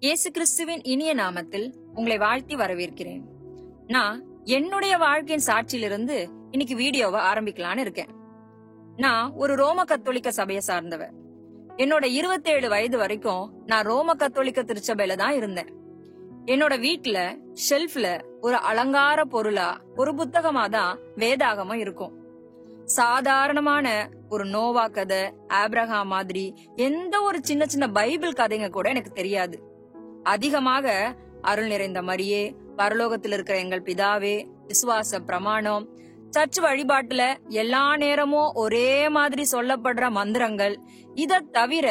இயேசு கிறிஸ்துவின் இனிய நாமத்தில் உங்களை வாழ்த்தி வரவேற்கிறேன். நான் என்னுடைய வாழ்க்கையின் சாட்சியிலிருந்து இன்னைக்கு வீடியோவை ஆரம்பிக்கலான்னு இருக்கேன். நான் ஒரு ரோம கத்தோலிக்க சபையை சார்ந்தவ. என்னோட 27 வயது வரைக்கும் நான் ரோம கத்தோலிக்க திருச்சபையில தான் இருந்தேன். என்னோட வீட்டுல ஷெல்ஃப்ல ஒரு அலங்கார பொருளா ஒரு புத்தகமா தான் வேதாகமம் இருக்கும். சாதாரணமான ஒரு நோவா கதை, ஆப்ரஹாம் மாதிரி எந்த ஒரு சின்ன சின்ன பைபிள் கதைங்க கூட எனக்கு தெரியாது. அதிகமாக அருள் நிறைந்த மரியே, பரலோகத்தில் இருக்கிற எங்கள் பிதாவே, விசுவாச பிரமாணம், சர்ச் வழிபாட்டுல எல்லா நேரமும் ஒரே மாதிரி சொல்லப்படுற மந்திரங்கள், இத தவிர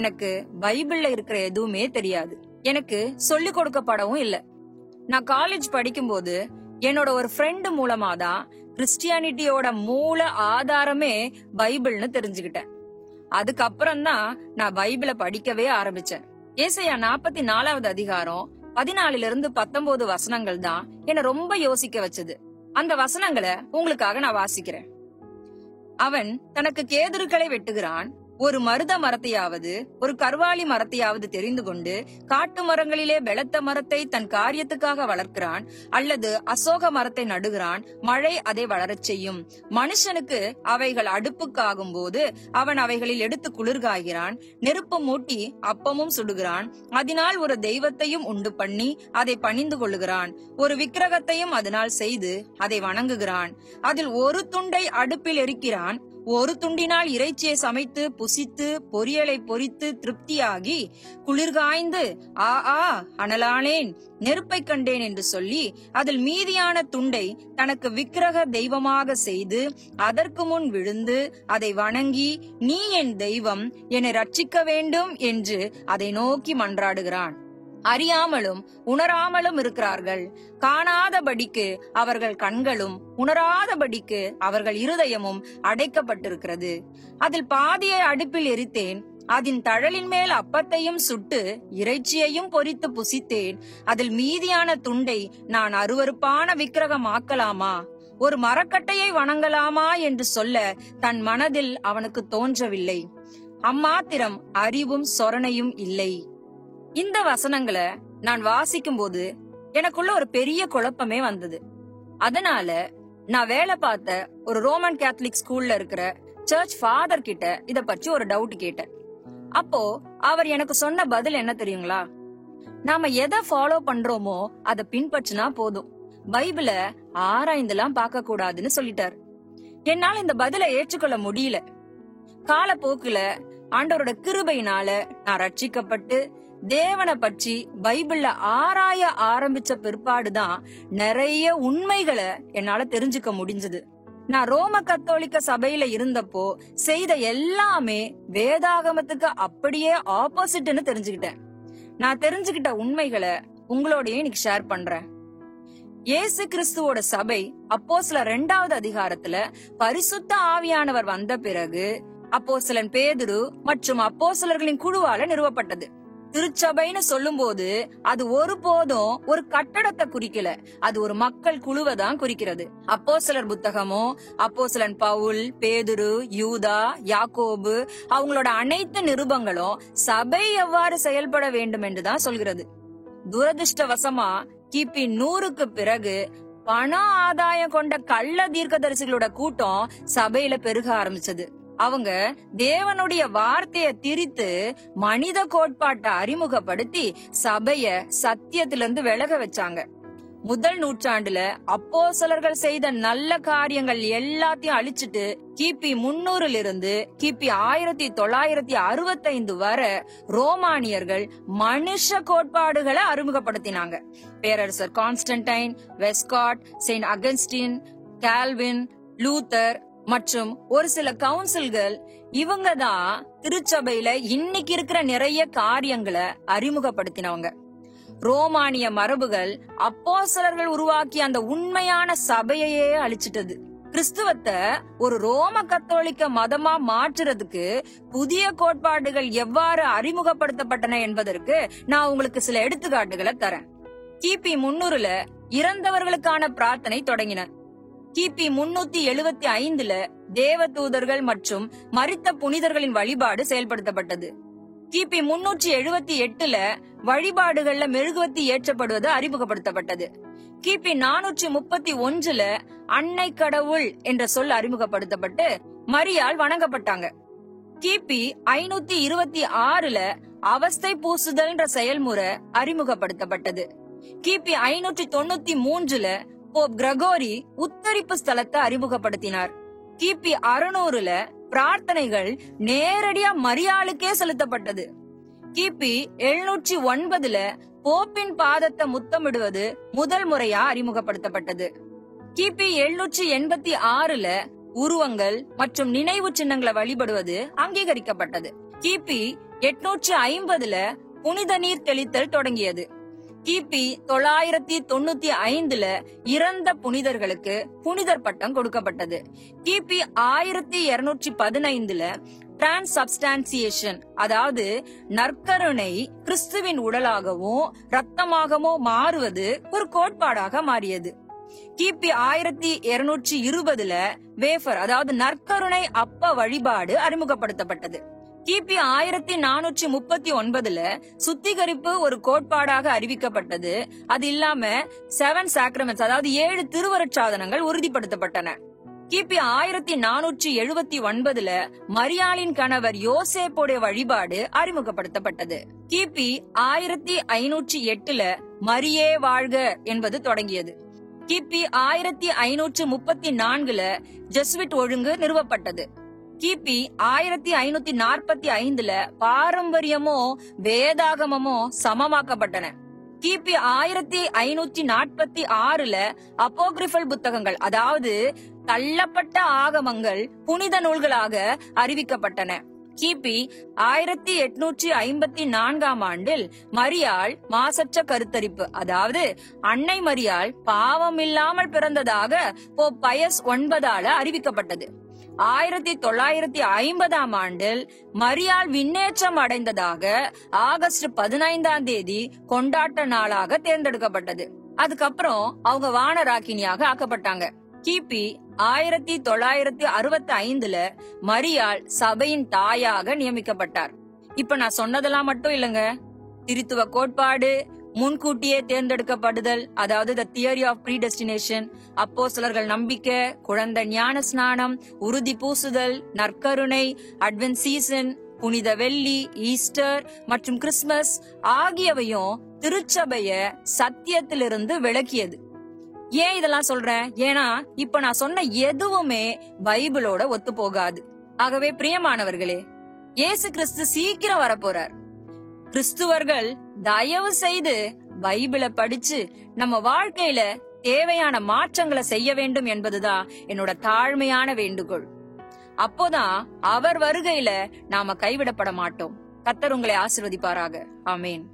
எனக்கு பைபிள்ல இருக்கிற எதுவுமே தெரியாது. எனக்கு சொல்லிக் கொடுக்கப்படவும் இல்ல. நான் காலேஜ் படிக்கும்போது என்னோட ஒரு ஃப்ரெண்டு மூலமா தான் கிறிஸ்டியானிட்டியோட மூல ஆதாரமே பைபிள்னு தெரிஞ்சுக்கிட்டேன். அதுக்கப்புறம் தான் நான் பைபிளை படிக்கவே ஆரம்பிச்சேன். ஏசாயா 44வது அதிகாரம் 14 - 19 வசனங்கள் தான் என்ன ரொம்ப யோசிக்க வச்சது. அந்த வசனங்களை உங்களுக்காக நான் வாசிக்கிறேன். அவன் தனக்கு கேதுருக்களை வெட்டுகிறான், ஒரு மருத மரத்தையாவது ஒரு கர்வாலி மரத்தையாவது தெரிந்து கொண்டு காட்டு மரங்களிலே பெலத்த மரத்தை தன் காரியத்துக்காக வளர்க்கிறான், அல்லது அசோக மரத்தை நடுகிறான், மழை அதை வளரச் செய்யும். மனுஷனுக்கு அவைகள் அடுப்புக்காகும் போது அவன் அவைகளில் எடுத்து குளிர்காய்கிறான், நெருப்பு மூட்டி அப்பமும் சுடுகிறான், அதனால் ஒரு தெய்வத்தையும் உண்டு பண்ணி அதை பணிந்து கொள்ளுகிறான், ஒரு விக்கிரகத்தையும் அதனால் செய்து அதை வணங்குகிறான். அதில் ஒரு துண்டை அடுப்பில் எரிக்கிறான், ஒரு துண்டினால் இறைச்சியை சமைத்து புசித்து பொரியலை பொரித்து திருப்தியாகி குளிர்காய்ந்து ஆ ஆ அனலானேன், நெருப்பை கண்டேன் என்று சொல்லி அதில் மீதியான துண்டை தனக்கு விக்கிரக தெய்வமாக செய்து அதற்கு முன் விழுந்து அதை வணங்கி நீ என் தெய்வம், என்னை ரட்சிக்க வேண்டும் என்று அதை நோக்கி மன்றாடுகிறான். அறியாமலும் உணராமலும் இருக்கிறார்கள், காணாதபடிக்கு அவர்கள் கண்களும் உணராதபடிக்கு அவர்கள் இருதயமும் அடைக்கப்பட்டிருக்கிறது. அதில் பாதியை அடுப்பில் எரித்தேன், அதன் தழலின் மேல் அப்பத்தையும் சுட்டு இறைச்சியையும் பொரித்து புசித்தேன். அதில் மீதியான துண்டை நான் அருவருப்பான விக்கிரகம் ஆக்கலாமா, ஒரு மரக்கட்டையை வணங்கலாமா என்று சொல்ல தன் மனதில் அவனுக்கு தோன்றவில்லை. அம்மாத்திரம் அறிவும் சொரணையும் இல்லை. இந்த வசனங்களை நான் வாசிக்கும் போது எனக்குள்ள ஒரு பெரிய குழப்பமே வந்தது. அதனால நான் வேலை பார்த்த ஒரு ரோமன் கேத்தலிக் ஸ்கூல்ல இருக்கிற சர்ச் ஃபாதர் கிட்ட இத பற்றி ஒரு டவுட் கேட்டேன். அப்போ அவர் எனக்கு சொன்ன பதில் என்ன தெரியுங்களா? நாம எதை ஃபாலோ பண்றோமோ அதை பின்பற்றினா போதும், பைபிள ஆராய்ந்துலாம் பார்க்க கூடாதுன்னு சொல்லிட்டாரு. என்னால இந்த பதிலை ஏற்றுக்கொள்ள முடியல. காலப்போக்குல ஆண்டவரோட கிருபையினால நான் ரட்சிக்கப்பட்டு தேவனை பற்றி பைபிள்ல ஆராய ஆரம்பிச்ச பிற்பாடுதான் நிறைய உண்மைகளை என்னால தெரிஞ்சுக்க முடிஞ்சது. நான் ரோம கத்தோலிக்க சபையில இருந்தப்போ செய்த எல்லாமே வேதாகமத்துக்கு அப்படியே ஆப்போசிட்னு தெரிஞ்சுக்கிட்டேன். நான் தெரிஞ்சுக்கிட்ட உண்மைகளை உங்களோடய இன்னைக்கு ஷேர் பண்றேன். இயேசு கிறிஸ்துவோட சபை அப்போஸ்தலர் 2வது அதிகாரத்துல பரிசுத்த ஆவியானவர் வந்த பிறகு அப்போஸ்தலன் பேதுரு மற்றும் அப்போஸ்தலர்களின் குழுவால நிறுவப்பட்டது. திருச்சபைன்னு சொல்லும் போது அது ஒருபோதும் ஒரு கட்டடத்தை குறிக்கல, அது ஒரு மக்கள் குழுவை தான் குறிக்கிறது. அப்போஸ்தலர் புத்தகமோ அப்போஸ்தலன் பவுல், பேதுரு, யூதா, யாக்கோபு அவங்களோட அனைத்து நிருபங்களும் சபை எவ்வாறு செயல்பட வேண்டும் என்றுதான் சொல்கிறது. துரதிருஷ்டவசமா கிபி 100க்கு பிறகு பண ஆதாயம் கொண்ட கள்ள தீர்க்கதரிசிகளோட கூட்டம் சபையில பெருக ஆரம்பிச்சது. அவங்க தேவனுடைய வார்த்தையை திரித்து மனித கோட்பாட்டை அறிமுகப்படுத்தி சபைய சத்தியத்திலிருந்து விலக வச்சாங்க. முதல் நூற்றாண்டுல அப்போஸ்தலர்கள் செய்த நல்ல காரியங்கள் எல்லாத்தையும் அழிச்சிட்டு கிபி 300 - கிபி 1965 வரை ரோமானியர்கள் மனுஷ கோட்பாடுகளை அறிமுகப்படுத்தினாங்க. பேரரசர் கான்ஸ்டன்டைன், வெஸ்காட், செயின்ட் அகஸ்டின், கால்வின், லூத்தர் மற்றும் ஒரு சில கவுன்சில்கள், இவங்க தான் திருச்சபையில இன்னைக்கு இருக்கிற நிறைய காரியங்களை அறிமுகப்படுத்தினவங்க. ரோமானிய மரபுகள் அப்போஸ்தலர்கள் உருவாக்கிய அந்த உண்மையான சபையையே அழிச்சிட்டது. கிறிஸ்துவத்தை ஒரு ரோம கத்தோலிக்க மதமா மாற்றுறதுக்கு புதிய கோட்பாடுகள் எவ்வாறு அறிமுகப்படுத்தப்பட்டன என்பதற்கு நான் உங்களுக்கு சில எடுத்துக்காட்டுகளை தரேன். கிபி 300ல இறந்தவர்களுக்கான பிரார்த்தனை தொடங்கின. கிபி 375ல தேவதூதர்கள் மற்றும் மரித்த புனிதர்களின் வழிபாடு செயல்படுத்தப்பட்டது. கிபி 378ல வழிபாடுகள்ல மெழுகுவர்த்தி ஏற்றப்படுவது அறிமுகப்படுத்தப்பட்டது. கிபி 431ல அன்னை கடவுள் என்ற சொல் அறிமுகப்படுத்தப்பட்டு மரியாள் வணங்கப்பட்டாங்க. கிபி 526ல அவஸ்தை பூசுதல் என்ற செயல்முறை அறிமுகப்படுத்தப்பட்டது. கிபி 593ல போப் கிரகோரி உத்தரிப்பு ஸ்தலத்தை அறிமுகப்படுத்தினார். கிபி 600ல பிரார்த்தனைகள் நேரடியா மரியாளுக்கே செலுத்தப்பட்டது. கிபி 709ல போப்பின் பாதத்தை முத்தமிடுவது முதல் முறையா அறிமுகப்படுத்தப்பட்டது. கிபி 786ல உருவங்கள் மற்றும் நினைவு சின்னங்களை வழிபடுவது அங்கீகரிக்கப்பட்டது. கிபி 850ல புனித நீர் தெளித்தல் தொடங்கியது. கிபி 995ல இறந்த புனிதர்களுக்கு புனிதர் பட்டம் கொடுக்கப்பட்டது. கிபி 1215ல டிரான்ஸ்சப்ஸ்டான்சியேஷன், அதாவது நற்கருணை கிறிஸ்துவின் உடலாகவும் இரத்தமாகவும் மாறுவது ஒரு கோட்பாடாக மாறியது. கிபி 1220ல வேஃபர், அதாவது நற்கருணை அப்ப வழிபாடு அறிமுகப்படுத்தப்பட்டது. கிபி 1439ல சுத்திகரிப்பு ஒரு கோட்பாடாக அறிவிக்கப்பட்டது. அது இல்லாம 7 சாக்ரமெண்ட்ஸ், அதாவது 7 திருவருட்சாதனங்கள் உறுதிப்படுத்தப்பட்டன. கிபி 1479ல மரியாளின் கணவர் யோசேப்புடைய வழிபாடு அறிமுகப்படுத்தப்பட்டது. கிபி 1508ல மரியே வாழ்க என்பது தொடங்கியது. கிபி 1534ல ஜெசுவிட் ஒழுங்கு நிறுவப்பட்டது. கிபி 1545ல பாரம்பரியமோ வேதாகமமோ சமமாக்கப்பட்டன. கிபி 1546ல அப்போகிரிபல் புத்தகங்கள், அதாவது தள்ளப்பட்ட ஆகமங்கள் புனித நூல்களாக அறிவிக்கப்பட்டன. கிபி 1854ஆம் ஆண்டில் மரியாள் மாசற்ற கருத்தரிப்பு, அதாவது அன்னை மரியாள் பாவம் இல்லாமல் பிறந்ததாக போப் பயஸ் 9ஆல அறிவிக்கப்பட்டது. 1950ஆம் ஆண்டில் மரியாள் விண்ணேற்றம் அடைந்ததாக ஆகஸ்ட் 15ஆம் தேதி கொண்டாட்ட நாளாக தேர்ந்தெடுக்கப்பட்டது. அதுக்கப்புறம் அவங்க வானராக்கினியாக ஆக்கப்பட்டாங்க. கிபி 1965ல மரியாள் சபையின் தாயாக நியமிக்கப்பட்டார். இப்ப நான் சொன்னதெல்லாம் மட்டும் இல்லங்க, திருத்துவ கோட்பாடு, முன்கூட்டியே தேர்ந்தெடுக்கப்படுதல், அதாவது த தியரி ஆஃப் ப்ரீடெஸ்டினேஷன், அப்போஸ்தலர்கள் நம்பிக்கை, குழந்தை ஞான ஸ்நானம், உறுதி பூசுதல், நற்கருணை, அட்வென்ட் சீசன், புனித வெள்ளி, ஈஸ்டர் மற்றும் கிறிஸ்துமஸ் ஆகியவையும் திருச்சபைய சத்தியத்திலிருந்து விளக்கியது. ஏன் இதெல்லாம் சொல்றேன்? ஏன்னா இப்ப நான் சொன்ன எதுவுமே பைபிளோட ஒத்து போகாது. ஆகவே பிரியமானவர்களே, இயேசு கிறிஸ்து சீக்கிரம் வரப்போறார். கிறிஸ்துவர்கள் தயவு செய்து பைபிளை படிச்சு நம்ம வாழ்க்கையில தேவையான மாற்றங்களை செய்ய வேண்டும் என்பதுதான் என்னோட தாழ்மையான வேண்டுகோள். அப்போதான் அவர் வருகையில நாம கைவிடப்பட மாட்டோம். கர்த்தர் உங்களை ஆசீர்வதிப்பாராக. ஆமென்.